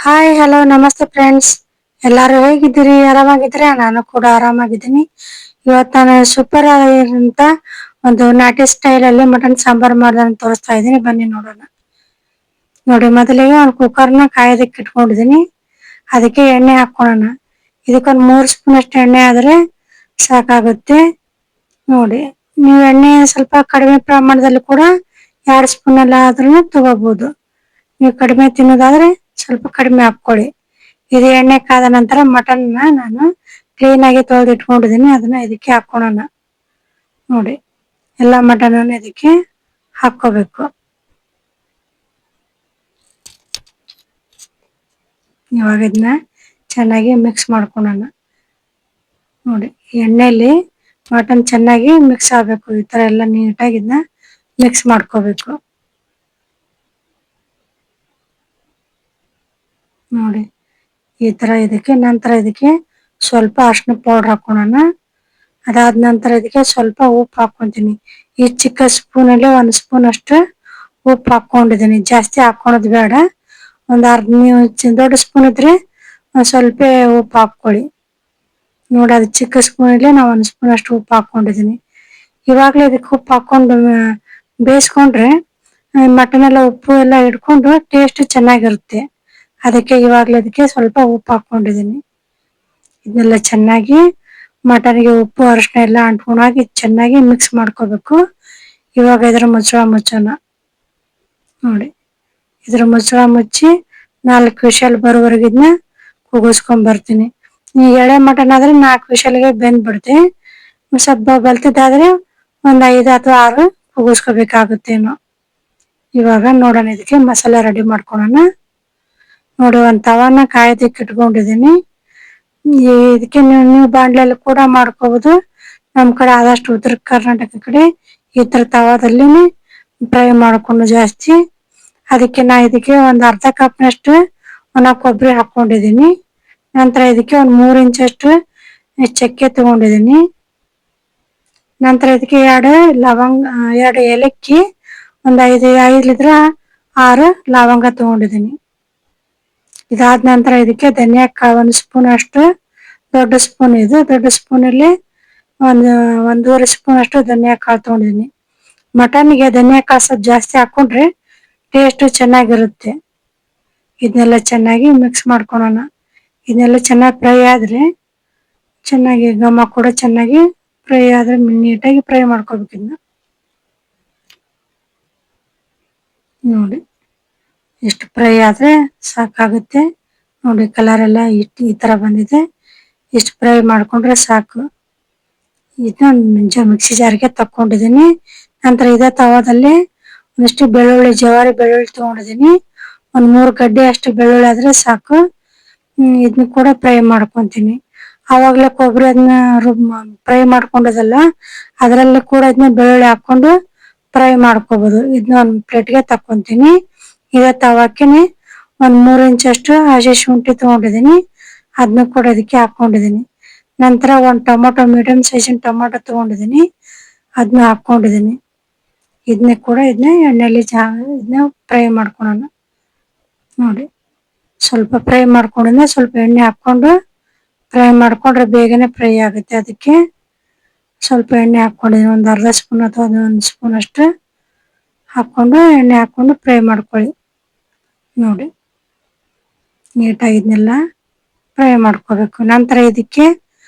Hi hello ನಮಸ್ತೆ friends. ಎಲ್ಲಾರು ಹೇಗಿದ್ದೀರಿ? ಆರಾಮಾಗಿದ್ರೆ ನಾನು ಕೂಡ ಆರಾಮಾಗಿದ್ದೀನಿ. ಇವತ್ತು ನಾನು ಸೂಪರ್ ಅಂತ ಒಂದು ನಾಟಿ ಸ್ಟೈಲ್ ಅಲ್ಲಿ ಮಟನ್ ಸಾಂಬಾರ್ ಮಾಡೋದನ್ನ ತೋರಿಸ್ತಾ ಇದ್ದೀನಿ, ಬನ್ನಿ ನೋಡೋಣ. ನೋಡಿ, ಮೊದಲಿಗೆ ಒಂದು ಕುಕ್ಕರ್ನ ಕಾಯೋದಕ್ಕೆ ಇಟ್ಕೊಂಡಿದ್ದೀನಿ. ಅದಕ್ಕೆ ಎಣ್ಣೆ ಹಾಕೊಳ್ಳೋಣ. ಇದಕ್ಕೊಂದು 3 ಸ್ಪೂನ್ ಅಷ್ಟು ಎಣ್ಣೆ ಆದ್ರೆ ಸಾಕಾಗುತ್ತೆ. ನೋಡಿ, ನೀವು ಎಣ್ಣೆ ಸ್ವಲ್ಪ ಕಡಿಮೆ ಪ್ರಮಾಣದಲ್ಲಿ ಕೂಡ 2 ಸ್ಪೂನ್ ಎಲ್ಲ ಆದ್ರೂ ತಗೋಬಹುದು. ನೀವು ಕಡಿಮೆ ತಿನ್ನೋದಾದ್ರೆ ಸ್ವಲ್ಪ ಕಡಿಮೆ ಹಾಕೊಳ್ಳಿ. ಇದು ಎಣ್ಣೆ ಕಾದ ನಂತರ ಮಟನ್ ನಾನು ಕ್ಲೀನ್ ಆಗಿ ತೊಳೆದು ಇಟ್ಕೊಂಡಿದ್ದೀನಿ, ಅದನ್ನ ಇದಕ್ಕೆ ಹಾಕೊಳ್ಳೋಣ. ನೋಡಿ, ಎಲ್ಲ ಮಟನ್ ಅನ್ನು ಇದಕ್ಕೆ ಹಾಕೋಬೇಕು. ಇವಾಗ ಇದನ್ನ ಚೆನ್ನಾಗಿ ಮಿಕ್ಸ್ ಮಾಡ್ಕೊಳ್ಳೋಣ. ನೋಡಿ, ಎಣ್ಣೆಯಲ್ಲಿ ಮಟನ್ ಚೆನ್ನಾಗಿ ಮಿಕ್ಸ್ ಆಗಬೇಕು. ಈ ತರ ಎಲ್ಲ ನೀಟಾಗಿ ಇದನ್ನ ಮಿಕ್ಸ್ ಮಾಡ್ಕೋಬೇಕು. ನೋಡಿ, ಈ ತರ ಇದಕ್ಕೆ ನಂತರ ಇದಕ್ಕೆ ಸ್ವಲ್ಪ ಅರಿಶಿನ ಪೌಡರ್ ಹಾಕೋಣ. ಅದಾದ ನಂತರ ಇದಕ್ಕೆ ಸ್ವಲ್ಪ ಉಪ್ಪು ಹಾಕೊಂತೀನಿ. ಈ ಚಿಕ್ಕ ಸ್ಪೂನ್ ಅಲ್ಲಿ 1 ಸ್ಪೂನ್ ಅಷ್ಟು ಉಪ್ಪು ಹಾಕೊಂಡಿದ್ದೀನಿ. ಜಾಸ್ತಿ ಹಾಕೊಳೋದು ಬೇಡ. ಒಂದು ನೀವು ದೊಡ್ಡ ಸ್ಪೂನ್ ಇದ್ರೆ ಸ್ವಲ್ಪ ಉಪ್ಪು ಹಾಕೊಳ್ಳಿ. ನೋಡಿ, ಅದು ಚಿಕ್ಕ ಸ್ಪೂನ್ ಅಲ್ಲಿ ನಾವು 1 ಸ್ಪೂನ್ ಅಷ್ಟು ಉಪ್ಪು ಹಾಕೊಂಡಿದ್ದೀನಿ. ಇವಾಗಲೇ ಇದಕ್ಕೆ ಉಪ್ಪು ಹಾಕೊಂಡು ಬೇಯಿಸ್ಕೊಂಡ್ರೆ ಮಟನ್ ಎಲ್ಲ ಉಪ್ಪು ಎಲ್ಲ ಹಿಡ್ಕೊಂಡು ಟೇಸ್ಟ್ ಚೆನ್ನಾಗಿರುತ್ತೆ. ಅದಕ್ಕೆ ಇವಾಗಲೇ ಅದಕ್ಕೆ ಸ್ವಲ್ಪ ಉಪ್ಪು ಹಾಕೊಂಡಿದ್ದೀನಿ. ಇದನ್ನೆಲ್ಲ ಚೆನ್ನಾಗಿ ಮಟನ್ಗೆ ಉಪ್ಪು ಅರಿಶಿನ ಎಲ್ಲ ಅಂಟ್ಕೊಂಡಾಗಿ ಚೆನ್ನಾಗಿ ಮಿಕ್ಸ್ ಮಾಡ್ಕೋಬೇಕು. ಇವಾಗ ಇದರ ಮುಚ್ಚೋಣ. ನೋಡಿ, ಇದ್ರ ಮುಚ್ಚಿ 4 ವಿಷಲ್ ಬರೋವರೆಗೆ ಇದನ್ನ ಕೂಗಿಸ್ಕೊಂಡ್ ಬರ್ತೀನಿ. ಈ ಎಳೆ ಮಟನ್ ಆದ್ರೆ 4 ವಿಷಲ್ಗೆ ಬೆಂದ್ಬಿಡುತ್ತೆ. ಸ್ವಲ್ಪ ಬಲ್ತಿದ್ದಾದ್ರೆ 1 5 ಅಥವಾ 6 ಕೂಗಿಸ್ಕೋಬೇಕಾಗುತ್ತೇನೋ. ಇವಾಗ ನೋಡೋಣ, ಇದಕ್ಕೆ ಮಸಾಲೆ ರೆಡಿ ಮಾಡ್ಕೊಳ್ಳೋಣ. ನೋಡಿ, ಒಂದು ತವಾನ ಕಾಯೋದಕ್ಕೆ ಇಟ್ಕೊಂಡಿದ್ದೀನಿ. ಇದಕ್ಕೆ ನೀವು ಬಾಂಡ್ಲೆಲ್ಲ ಕೂಡ ಮಾಡ್ಕೋಬಹುದು. ನಮ್ ಕಡೆ ಆದಷ್ಟು ಉತ್ತರ ಕರ್ನಾಟಕ ಕಡೆ ಈ ತರ ತವಾದಲ್ಲಿ ಫ್ರೈ ಮಾಡ್ಕೊಂಡು ಜಾಸ್ತಿ. ಅದಕ್ಕೆ ಇದಕ್ಕೆ ಒಂದು ಅರ್ಧ ಕಪ್ನಷ್ಟು ಒಣ ಕೊಬ್ಬರಿ ಹಾಕೊಂಡಿದ್ದೀನಿ. ನಂತರ ಇದಕ್ಕೆ ಒಂದು 3 ಇಂಚಷ್ಟು ಚಕ್ಕೆ ತಗೊಂಡಿದ್ದೀನಿ. ನಂತರ ಇದಕ್ಕೆ 2 ಲವಂಗ, 2 ಏಲಕ್ಕಿ, ಒಂದು 5 ಇದ್ರ 6 ಲವಂಗ ತಗೊಂಡಿದ್ದೀನಿ. ಇದಾದ ನಂತರ ಇದಕ್ಕೆ ಧನಿಯಾ ಕಾಳು 1 ಸ್ಪೂನ್ ಅಷ್ಟು, ದೊಡ್ಡ ಸ್ಪೂನ್ ಇದು, ದೊಡ್ಡ ಸ್ಪೂನ್ ಅಲ್ಲಿ 1.5 ಸ್ಪೂನ್ ಅಷ್ಟು ಧನಿಯಾ ಕಾಳು ತಗೊಂಡಿದ್ದೀನಿ. ಮಟನ್ಗೆ ಧನಿಯಾ ಕಾಳು ಸ್ವಲ್ಪ ಜಾಸ್ತಿ ಹಾಕೊಂಡ್ರೆ ಟೇಸ್ಟ್ ಚೆನ್ನಾಗಿರುತ್ತೆ. ಇದನ್ನೆಲ್ಲ ಚೆನ್ನಾಗಿ ಮಿಕ್ಸ್ ಮಾಡ್ಕೊಳ್ಳೋಣ. ಇದನ್ನೆಲ್ಲ ಚೆನ್ನಾಗಿ ಫ್ರೈ ಆದ್ರೆ ಚೆನ್ನಾಗಿ ಘಮ ಕೂಡ ಚೆನ್ನಾಗಿ ಫ್ರೈ ಆದ್ರೆ ನೀಟಾಗಿ ಫ್ರೈ ಮಾಡ್ಕೋಬೇಕು. ಇದನ್ನ ನೋಡಿ, ಇಷ್ಟು ಫ್ರೈ ಆದ್ರೆ ಸಾಕಾಗುತ್ತೆ. ನೋಡಿ, ಕಲರ್ ಎಲ್ಲ ಈ ತರ ಬಂದಿದೆ. ಇಷ್ಟು ಫ್ರೈ ಮಾಡ್ಕೊಂಡ್ರೆ ಸಾಕು. ಇದನ್ನ ಮಿಕ್ಸಿ ಜಾರ್ಗೆ ತಕೊಂಡಿದ್ದೀನಿ. ನಂತರ ಇದೇ ತವಾದಲ್ಲಿ ಒಂದಿಷ್ಟು ಜವಾರಿ ಬೆಳ್ಳುಳ್ಳಿ ತಗೊಂಡಿದ್ದೀನಿ. ಒಂದು 3 ಗಡ್ಡೆ ಅಷ್ಟು ಬೆಳ್ಳುಳ್ಳಿ ಆದ್ರೆ ಸಾಕು. ಇದನ್ನ ಕೂಡ ಫ್ರೈ ಮಾಡ್ಕೊಂತೀನಿ. ಆವಾಗಲೇ ಕೊಬ್ಬರಿ ಅದನ್ನ ಫ್ರೈ ಮಾಡ್ಕೊಂಡದಲ್ಲ, ಅದರಲ್ಲಿ ಕೂಡ ಇದನ್ನ ಬೆಳ್ಳುಳ್ಳಿ ಹಾಕೊಂಡು ಫ್ರೈ ಮಾಡ್ಕೋಬಹುದು. ಇದನ್ನ ಒಂದು ಪ್ಲೇಟ್ಗೆ ತಕೊಂತೀನಿ. ಇದೇ ತವಾಕೆನೆ ಒಂದು 3 ಇಂಚಷ್ಟು ಹಸಿ ಶುಂಠಿ ತಗೊಂಡಿದ್ದೀನಿ. ಅದನ್ನ ಕೂಡ ಇದಕ್ಕೆ ಹಾಕೊಂಡಿದ್ದೀನಿ. ನಂತರ ಒಂದು ಟೊಮೊಟೊ, ಮೀಡಿಯಂ ಸೈಜಿನ ಟೊಮೊಟೊ ತಗೊಂಡಿದ್ದೀನಿ. ಅದನ್ನ ಹಾಕೊಂಡಿದ್ದೀನಿ. ಇದನ್ನ ಕೂಡ ಎಣ್ಣೆಯಲ್ಲಿ ಇದನ್ನ ಫ್ರೈ ಮಾಡ್ಕೊಳ್ಳೋಣ. ನೋಡಿ, ಸ್ವಲ್ಪ ಫ್ರೈ ಮಾಡ್ಕೊಂಡಿದ್ದೆ, ಸ್ವಲ್ಪ ಎಣ್ಣೆ ಹಾಕೊಂಡು ಫ್ರೈ ಮಾಡ್ಕೊಂಡ್ರೆ ಬೇಗನೆ ಫ್ರೈ ಆಗುತ್ತೆ. ಅದಕ್ಕೆ ಸ್ವಲ್ಪ ಎಣ್ಣೆ ಹಾಕೊಂಡಿದ್ದೀನಿ. ಒಂದು ಅರ್ಧ ಸ್ಪೂನ್ ಅಥವಾ 1 ಸ್ಪೂನ್ ಅಷ್ಟು ಹಾಕೊಂಡು ಎಣ್ಣೆ ಹಾಕೊಂಡು ಫ್ರೈ ಮಾಡ್ಕೊಳ್ಳಿ. ನೋಡಿ, ನೀಟಾಗಿ ಇದನ್ನೆಲ್ಲ ಫ್ರೈ ಮಾಡ್ಕೋಬೇಕು. ನಂತರ ಇದಕ್ಕೆ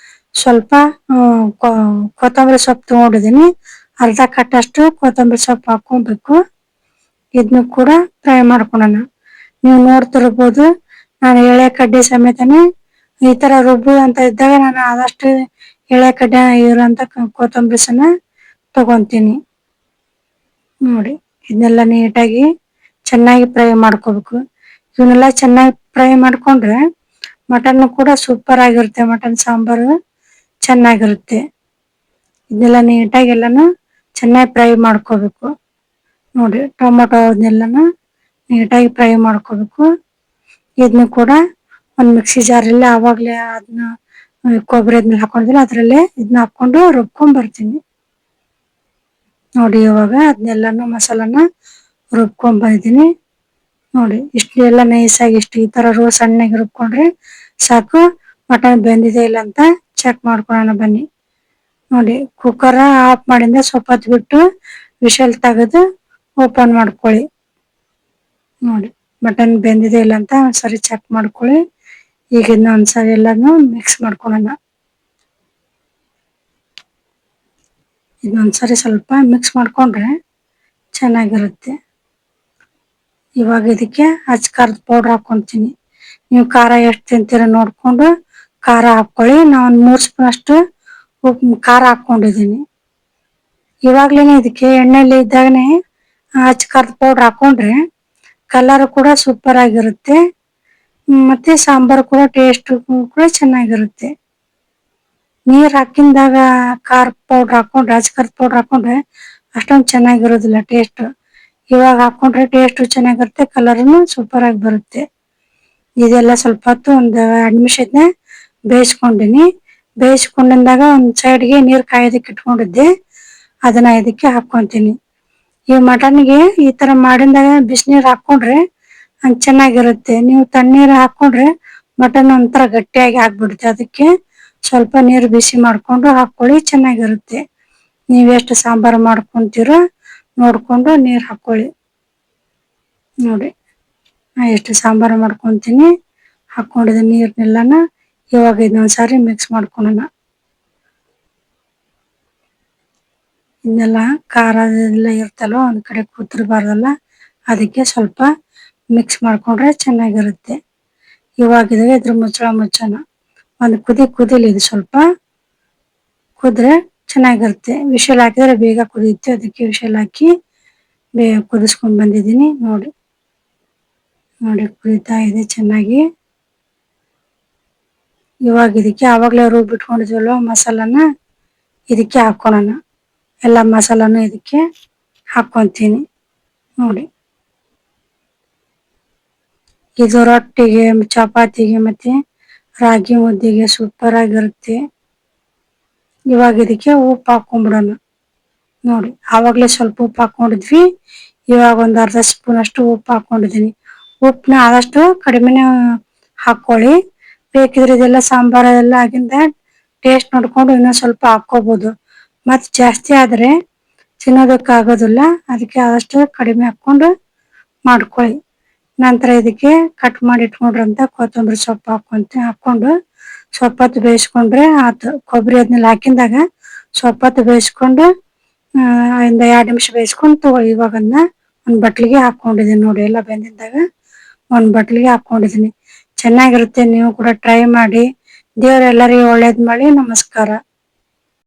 ಸ್ವಲ್ಪ ಕೊತ್ತಂಬರಿ ಸೊಪ್ಪು ತಗೊಂಡಿದ್ದೀನಿ. ಅರ್ಧ ಕಟ್ಟಷ್ಟು ಕೊತ್ತಂಬರಿ ಸೊಪ್ಪು ಹಾಕೊಬೇಕು. ಇದನ್ನು ಕೂಡ ಫ್ರೈ ಮಾಡ್ಕೊಳ್ಳೋಣ. ನೀವು ನೋಡ್ತಿರ್ಬೋದು, ನಾನು ಎಳೆ ಕಡ್ಡಿ ಸಮೇತನೇ ಈ ತರ ರುಬ್ಬು ಅಂತ ಇದ್ದಾಗ ನಾನು ಆದಷ್ಟು ಎಳೆ ಕಡ್ಡಿ ಇರೋಂಥ ಕೊತ್ತಂಬರಿ ತಗೊಂತೀನಿ. ನೋಡಿ, ಇದನ್ನೆಲ್ಲ ನೀಟಾಗಿ ಚೆನ್ನಾಗಿ ಫ್ರೈ ಮಾಡ್ಕೋಬೇಕು. ಇವನ್ನೆಲ್ಲ ಚೆನ್ನಾಗಿ ಫ್ರೈ ಮಾಡ್ಕೊಂಡ್ರೆ ಮಟನ್ ಕೂಡ ಸೂಪರ್ ಆಗಿರುತ್ತೆ. ಮಟನ್ ಸಾಂಬಾರು ಚೆನ್ನಾಗಿರುತ್ತೆ. ಇದನ್ನೆಲ್ಲ ನೀಟಾಗಿ ಎಲ್ಲಾನು ಚೆನ್ನಾಗಿ ಫ್ರೈ ಮಾಡ್ಕೋಬೇಕು. ನೋಡಿ, ಟೊಮೊಟೊ ಅದನ್ನೆಲ್ಲನು ನೀಟಾಗಿ ಫ್ರೈ ಮಾಡ್ಕೋಬೇಕು. ಇದನ್ನು ಕೂಡ ಒಂದು ಮಿಕ್ಸಿ ಜಾರಲ್ಲಿ ಆವಾಗಲೇ ಅದನ್ನ ಕೊಬ್ಬರಿ ಅದನ್ನ ಹಾಕೊಂಡಿದ್ರೆ ಅದರಲ್ಲೇ ಇದನ್ನ ಹಾಕೊಂಡು ರುಬ್ಕೊಂಡ್ ಬರ್ತೀನಿ. ನೋಡಿ, ಇವಾಗ ಅದನ್ನೆಲ್ಲನು ಮಸಾಲಾನ ರುಬ್ಕೊಂಡ್ ಬಂದಿದ್ದೀನಿ. ನೋಡಿ ಇಷ್ಟು ಎಲ್ಲ ನೈಸಾಗಿ ಇಷ್ಟು ಈ ತರ ರೋ ಸಣ್ಣಗೆ ರುಬ್ಕೊಂಡ್ರೆ ಸಾಕು. ಮಟನ್ ಬೆಂದಿದೆ ಇಲ್ಲ ಅಂತ ಚೆಕ್ ಮಾಡ್ಕೊಳ್ಳೋಣ ಬನ್ನಿ. ನೋಡಿ ಕುಕ್ಕರ್ ಆಫ್ ಮಾಡಿಂದ ಸ್ವಲ್ಪ ಹೊತ್ತು ಬಿಟ್ಟು ವಿಷಲ್ ತೆಗೆದು ಓಪನ್ ಮಾಡ್ಕೊಳ್ಳಿ. ನೋಡಿ ಮಟನ್ ಬೆಂದಿದೆ ಇಲ್ಲ ಅಂತ ಒಂದ್ಸರಿ ಚೆಕ್ ಮಾಡ್ಕೊಳ್ಳಿ. ಈಗ ಇದನ್ನ ಒಂದ್ಸರಿ ಎಲ್ಲಾನು ಮಿಕ್ಸ್ ಮಾಡ್ಕೊಳ್ಳೋಣ. ಇದೊಂದ್ಸರಿ ಸ್ವಲ್ಪ ಮಿಕ್ಸ್ ಮಾಡ್ಕೊಂಡ್ರೆ ಚೆನ್ನಾಗಿರುತ್ತೆ. ಇವಾಗ ಇದಕ್ಕೆ ಖಾರದ ಪೌಡರ್ ಹಾಕೊಂತೀನಿ. ನೀವು ಖಾರ ಎಷ್ಟು ತಿಂತೀರ ನೋಡ್ಕೊಂಡು ಖಾರ ಹಾಕೊಳ್ಳಿ. ನಾನು 3 ಸ್ಪೂನ್ ಅಷ್ಟು ಖಾರ ಹಾಕೊಂಡಿದ್ದೀನಿ. ಇವಾಗ್ಲೇನೆ ಇದಕ್ಕೆ ಎಣ್ಣೆಲಿ ಇದ್ದಾಗನೆ ಖಾರದ ಪೌಡರ್ ಹಾಕೊಂಡ್ರೆ ಕಲರ್ ಕೂಡ ಸೂಪರ್ ಆಗಿರುತ್ತೆ. ಮತ್ತೆ ಸಾಂಬಾರು ಕೂಡ ಟೇಸ್ಟ್ ಕೂಡ ಚೆನ್ನಾಗಿರುತ್ತೆ. ನೀರ್ ಹಾಕಿಂದಾಗ ಖಾರ ಪೌಡರ್ ಹಾಕೊಂಡ್ರೆ ಖಾರದ ಪೌಡರ್ ಹಾಕೊಂಡ್ರೆ ಅಷ್ಟೊಂದು ಚೆನ್ನಾಗಿರೋದಿಲ್ಲ ಟೇಸ್ಟ್. ಇವಾಗ ಹಾಕೊಂಡ್ರೆ ಟೇಸ್ಟ್ ಚೆನ್ನಾಗಿರುತ್ತೆ, ಕಲರ್ನು ಸೂಪರ್ ಆಗಿ ಬರುತ್ತೆ. ಇದೆಲ್ಲ ಸ್ವಲ್ಪ ಹೊತ್ತು ಒಂದು 2 ನಿಮಿಷ ಇದನ್ನ ಬೇಯಿಸ್ಕೊಂಡಿನಿ. ಬೇಯಿಸ್ಕೊಂಡಾಗ ಒಂದ್ ಸೈಡ್ಗೆ ನೀರ್ ಕಾಯೋದಕ್ಕೆ ಇಟ್ಕೊಂಡಿದ್ದೆ, ಅದನ್ನ ಇದಕ್ಕೆ ಹಾಕೊಂತೀನಿ. ಈ ಮಟನ್ಗೆ ಈ ತರ ಮಾಡಿದಾಗ ಬಿಸಿನೀರ್ ಹಾಕೊಂಡ್ರೆ ಚೆನ್ನಾಗಿರುತ್ತೆ. ನೀವು ತಣ್ಣೀರ್ ಹಾಕೊಂಡ್ರೆ ಮಟನ್ ಒಂಥರ ಗಟ್ಟಿಯಾಗಿ ಆಗ್ಬಿಡುತ್ತೆ. ಅದಕ್ಕೆ ಸ್ವಲ್ಪ ನೀರು ಬಿಸಿ ಮಾಡ್ಕೊಂಡು ಹಾಕೊಳ್ಳಿ, ಚೆನ್ನಾಗಿರುತ್ತೆ. ನೀವೆಷ್ಟು ಸಾಂಬಾರು ಮಾಡ್ಕೊಂತೀರೋ ನೋಡ್ಕೊಂಡು ನೀರ್ ಹಾಕೊಳ್ಳಿ. ನೋಡಿ ನಾ ಎಷ್ಟು ಸಾಂಬಾರು ಮಾಡ್ಕೊಂತೀನಿ ಹಾಕೊಂಡಿದ ನೀರ್ನೆಲ್ಲನ ಇವಾಗ ಇದನ್ನೊಂದ್ಸಾರಿ ಮಿಕ್ಸ್ ಮಾಡ್ಕೊಳ್ಳೋಣ. ಇದನ್ನೆಲ್ಲ ಖಾರ ಎಲ್ಲ ಇರ್ತಲ್ವ ಒಂದ್ ಕಡೆ ಕೂತಿರ್ಬಾರ್ದಲ್ಲ, ಅದಕ್ಕೆ ಸ್ವಲ್ಪ ಮಿಕ್ಸ್ ಮಾಡ್ಕೊಂಡ್ರೆ ಚೆನ್ನಾಗಿರುತ್ತೆ. ಇವಾಗ ಇದ್ರ ಮುಚ್ಚೋಣ. ಒಂದು ಕುದಿಲಿ, ಇದು ಸ್ವಲ್ಪ ಕುದ್ರೆ ಚೆನ್ನಾಗಿರುತ್ತೆ. ವಿಷಲ್ ಹಾಕಿದ್ರೆ ಬೇಗ ಕುದಿಯುತ್ತೆ, ಅದಕ್ಕೆ ವಿಷಲ್ ಹಾಕಿ ಬೇಗ ಕುದಿಸ್ಕೊಂಡ್ ಬಂದಿದ್ದೀನಿ. ನೋಡಿ ಕುದಿತಾ ಇದೆ ಚೆನ್ನಾಗಿ. ಇವಾಗ ಇದಕ್ಕೆ ಆವಾಗ್ಲೇ ರುಬ್ಬಿಟ್ಕೊಂಡಿದ್ವಲ್ವ ಮಸಾಲಾನ ಇದಕ್ಕೆ ಹಾಕೊಳ್ಳೋಣ. ಎಲ್ಲ ಮಸಾಲಾನು ಇದಕ್ಕೆ ಹಾಕೊಂತೀನಿ. ನೋಡಿ ಇದು ರೊಟ್ಟಿಗೆ, ಚಪಾತಿಗೆ ಮತ್ತೆ ರಾಗಿ ಮುದ್ದೆಗೆ ಸೂಪರ್ ಆಗಿರುತ್ತೆ. ಇವಾಗ ಇದಕ್ಕೆ ಉಪ್ಪು ಹಾಕೊಂಡ್ಬಿಡೋಣ. ನೋಡಿ ಆವಾಗ್ಲೇ ಸ್ವಲ್ಪ ಉಪ್ಪು ಹಾಕೊಂಡಿದ್ವಿ, ಇವಾಗ ಒಂದ್ ಅರ್ಧ ಸ್ಪೂನ್ ಅಷ್ಟು ಉಪ್ಪು ಹಾಕೊಂಡಿದೀನಿ. ಉಪ್ಪನ್ನ ಆದಷ್ಟು ಕಡಿಮೆನೆ ಹಾಕೊಳ್ಳಿ. ಬೇಕಿದ್ರೆ ಇದೆಲ್ಲ ಸಾಂಬಾರ ಎಲ್ಲ ಆಗಿಂದ ಟೇಸ್ಟ್ ನೋಡ್ಕೊಂಡು ಇನ್ನೊಂದ್ ಸ್ವಲ್ಪ ಹಾಕೋಬಹುದು. ಮತ್ ಜಾಸ್ತಿ ಆದ್ರೆ ತಿನ್ನೋದಕ್ಕೆ ಆಗೋದಿಲ್ಲ, ಅದಕ್ಕೆ ಆದಷ್ಟು ಕಡಿಮೆ ಹಾಕೊಂಡು ಮಾಡ್ಕೊಳ್ಳಿ. ನಂತರ ಇದಕ್ಕೆ ಕಟ್ ಮಾಡಿ ಇಟ್ಕೊಂಡ್ರಂತ ಕೊತ್ತಂಬರಿ ಸೊಪ್ಪು ಹಾಕೊಂಡು ಸ್ವಲ್ಪ ಹೊತ್ತು ಬೇಯಿಸ್ಕೊಂಡ್ರೆ ಆತು. ಕೊಬ್ಬರಿ ಅದನ್ನೆಲ್ಲ ಹಾಕಿಂದಾಗ ಸ್ವಲ್ಪ ಹೊತ್ತು ಬೇಯಿಸ್ಕೊಂಡು 2 ನಿಮಿಷ ಬೇಯಿಸ್ಕೊಂಡು ತಗೊಳ್ಳಿ. ಇವಾಗ ಅದನ್ನ ಒಂದ್ ಬಟ್ಲಿಗೆ ಹಾಕೊಂಡಿದೀನಿ. ನೋಡಿ ಎಲ್ಲ ಬೆಂದಿದ್ದಾಗ ಒಂದ್ ಬಟ್ಲಿಗೆ ಹಾಕೊಂಡಿದೀನಿ. ಚೆನ್ನಾಗಿರುತ್ತೆ, ನೀವು ಕೂಡ ಟ್ರೈ ಮಾಡಿ. ದೇವ್ರ ಎಲ್ಲರಿಗೂ ಒಳ್ಳೇದ್ ಮಾಡಿ. ನಮಸ್ಕಾರ.